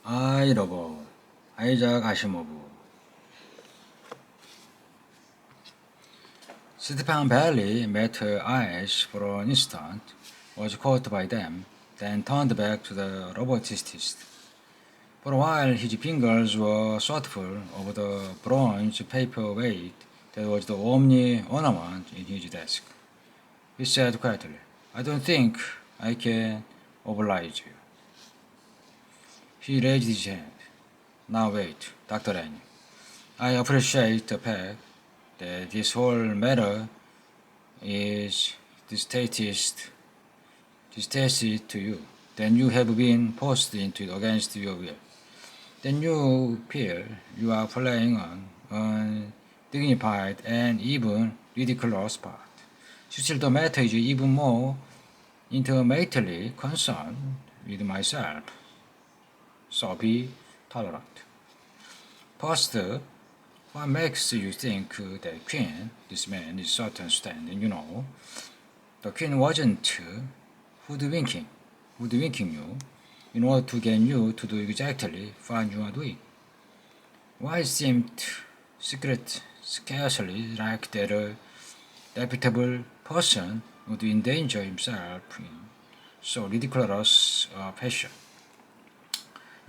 I 로봇 아이작 아시모브 Sidipan barely met her eyes for an instant, was caught by them, then turned back to the robotist. For a while his fingers were thoughtful of the bronze paperweight that was the only ornament in his desk. He said quietly, I don't think I can oblige you. He raised his hand. Now wait, Dr. Annie. I appreciate the fact that this whole matter is distasteful to you. Then you have been forced into it against your will. Then you feel you are playing an undignified and even ridiculous part. Still, the matter is even more intimately concerned with myself. So be tolerant. First, what makes you think that Queen, this man, is certain standing, you know? The Queen wasn't hoodwinking you in order to get you to do exactly what you are doing. Why it seemed scarcely like that a reputable person would endanger himself in so ridiculous a fashion.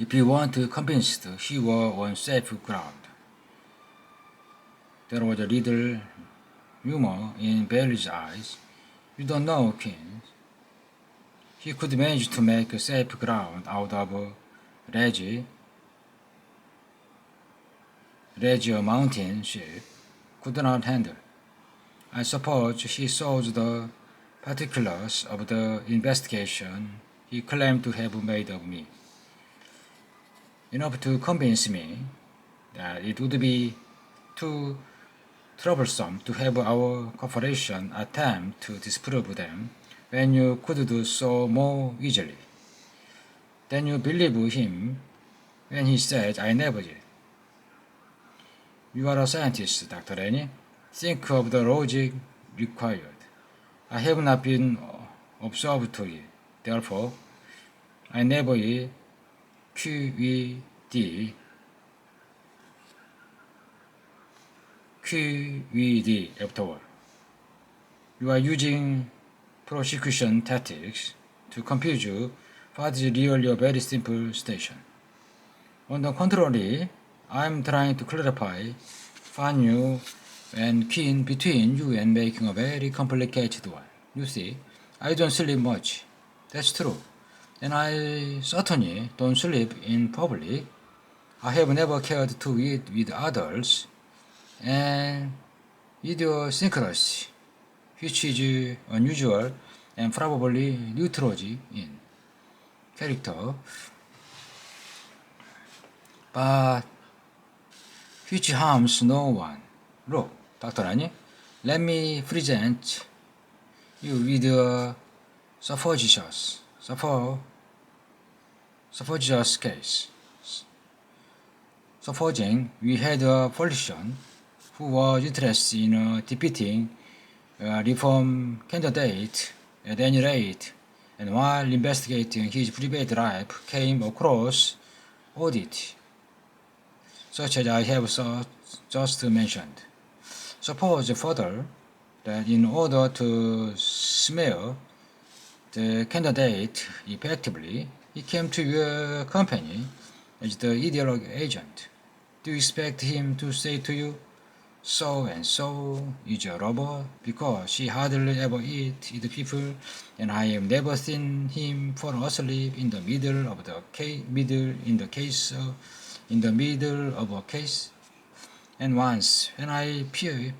If you weren't convinced he were on safe ground. There was a little humor in Bailey's eyes. You don't know, King. He could manage to make a safe ground out of Reggie, a mountain ship could not handle. I suppose he saw the particulars of the investigation he claimed to have made of me. Enough to convince me that it would be too troublesome to have our corporation attempt to disprove them when you could do so more easily. Then you believe him when he says, I never did. You are a scientist, Dr. Annie. Think of the logic required. I have not been observatory, therefore, I never QED afterward. You are using prosecution tactics to confuse what is really a very simple station. On the contrary, I am trying to clarify what new and keen between you and making a very complicated one. You see, I don't sleep much. That's true. And I certainly don't sleep in public. I have never cared to eat with others. And idiosyncrasy, which is unusual and probably neutrology in character, but which harms no one. Look, Dr. Annie, let me present you with a suppositious case. Supposing we had a politician who was interested in defeating a reform candidate at any rate, and while investigating his private life came across oddity, such as I have just mentioned. Suppose further that in order to smear the candidate effectively, he came to your company as the ideologue agent. Do you expect him to say to you, so and so is a robot because she hardly ever eats with people, and I have never seen him fall asleep in the middle of a case. And once, when I peeped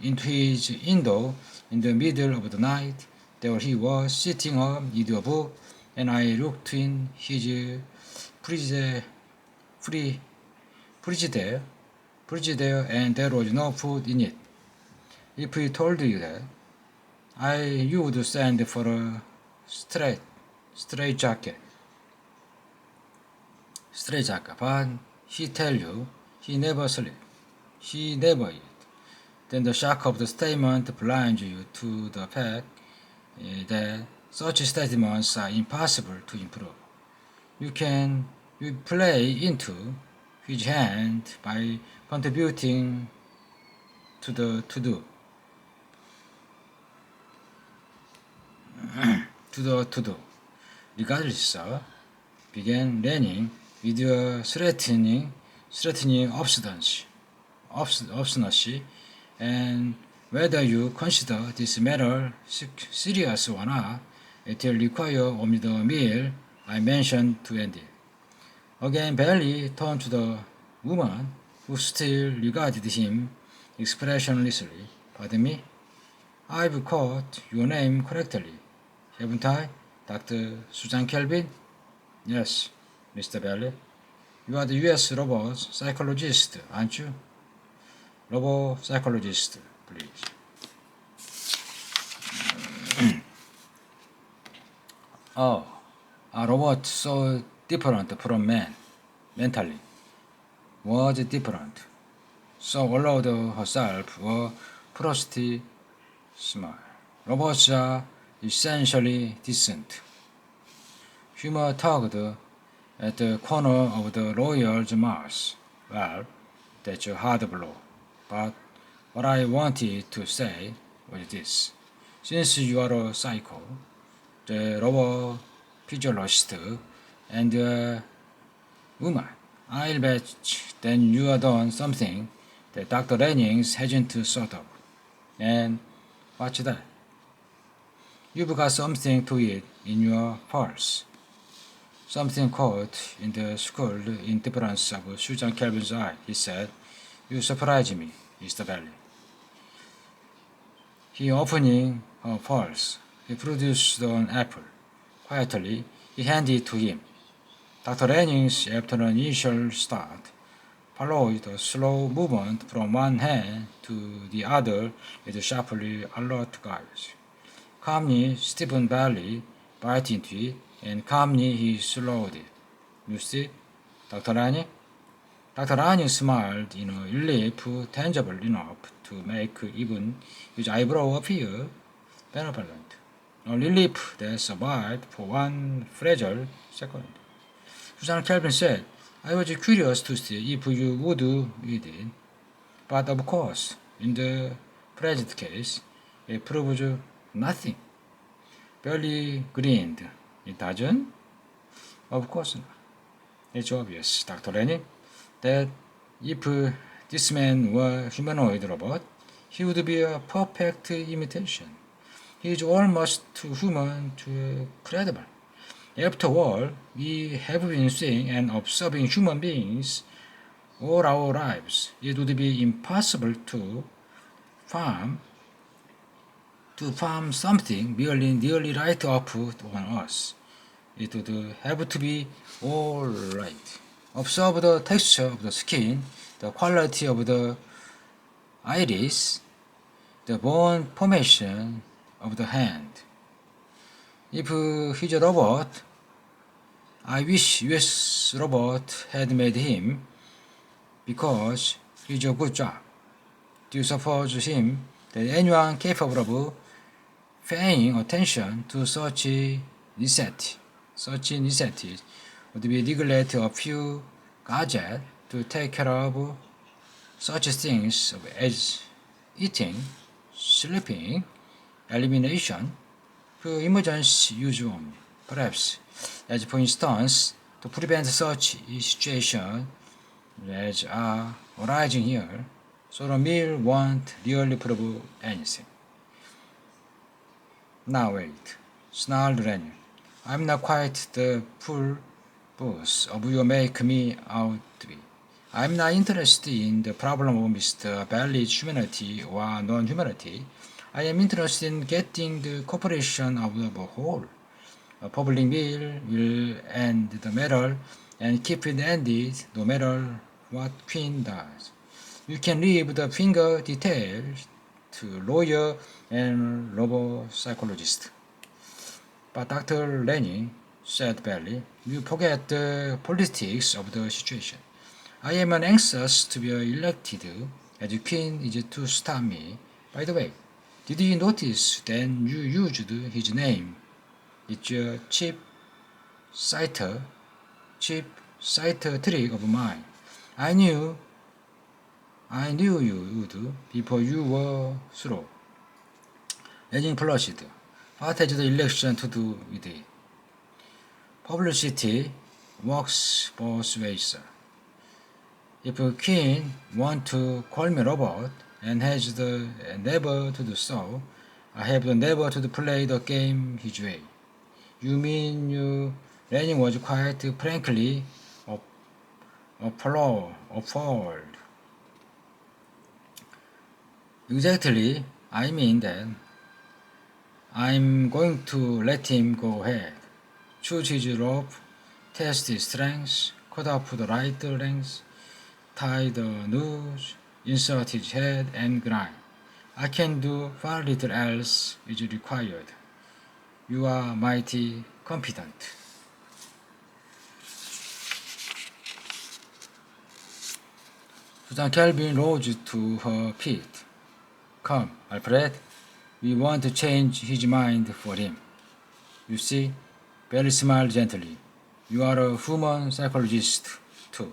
into his window in the middle of the night, there he was sitting up with a book, and I looked in his frigidaire, and there was no food in it. If he told you that, you would send for a straight jacket. But he tell you he never sleep. He never eat. Then the shock of the statement blinds you to the fact that such statements are impossible to improve. You can you play into his hand by contributing to the to-do. Regardless, began learning with a threatening obstinacy, and whether you consider this matter serious or not, it will require only the meal I mentioned to end it. Again, Bailey turned to the woman, who still regarded him expressionlessly. Pardon me? I've caught your name correctly, haven't I, Dr. Susan Kelvin? Yes, Mr. Bailey. You are the U.S. robot psychologist, aren't you? Robot psychologist, please. Oh, a robot so different from man, mentally, was different. So allowed herself a frosty smile. Robots are essentially decent. Humor tugged at the corner of the lawyer's mouth. Well, that's a hard blow. But what I wanted to say was this. Since you are a psycho, the robot physiologist, and a woman, I'll bet then you have done something that Dr. Lennings hasn't thought of. And what's that? You've got something to eat in your purse. Something caught in the skull indifference of Susan Kelvin's eye, he said. You surprise me, Mr. Bailey. He opening her purse. He produced an apple. Quietly, he handed it to him. Dr. Lennings, after an initial start, followed the slow movement from one hand to the other with sharply alert gaze. Calmly, Stephen Bailey bit into it, and calmly he swallowed it. You see, Dr. Lanning? Dr. Lanning smiled in a relief tangible enough to make even his eyebrow appear benevolent. A relief that survived for one fragile second. Susan Kelvin said, I was curious to see if you would eat it. But of course, in the present case, it proves nothing. Barely grinned. It doesn't? Of course not. It's obvious, Dr. Lenny, that if this man were a humanoid robot, he would be a perfect imitation. He is almost too human to credible. After all, we have been seeing and observing human beings all our lives. It would be impossible to farm something merely nearly right up on us. It would have to be all right. Observe the texture of the skin, the quality of the iris, the bone formation of the hand. If he's a robot, I wish US robot had made him, because he's a good job. Do you suppose him that anyone capable of paying attention to such necessities would be neglect a few gadgets to take care of such things as eating, sleeping, elimination, for emergency use only. Perhaps, as for instance, to prevent such situations as are arising here, so the meal won't really prove anything. Now wait, snarled Rennie. I'm not quite the full boss of you make me out to be. I'm not interested in the problem of Mr. Bailey's humanity or non-humanity. I am interested in getting the corporation out of the hole. A public meal will end the matter and keep it ended no matter what Queen does. You can leave the finger details to lawyer and robot psychologist. But Dr. Lenny, said Bailey, you forget the politics of the situation. I am anxious to be elected as Queen is to stop me. By the way, did you notice that you used his name? It's a cheap sight trick of mine. I knew you would before you were through. Aging flushed. What has the election to do with it? Publicity works both ways. If Queen wants to call me Robert and has the never to do so, I have the never to play the game his way. You mean you Lenin was quite frankly appalled. Exactly, I mean that. I'm going to let him go ahead. Choose his rope, test his strength, cut off the right length, tie the noose, insert his head, and grind. I can do far little else is required. You are mighty competent. Susan Kelvin rose to her feet. Come, Alfred, we want to change his mind for him. You see, Barry smiled gently. You are a human psychologist, too.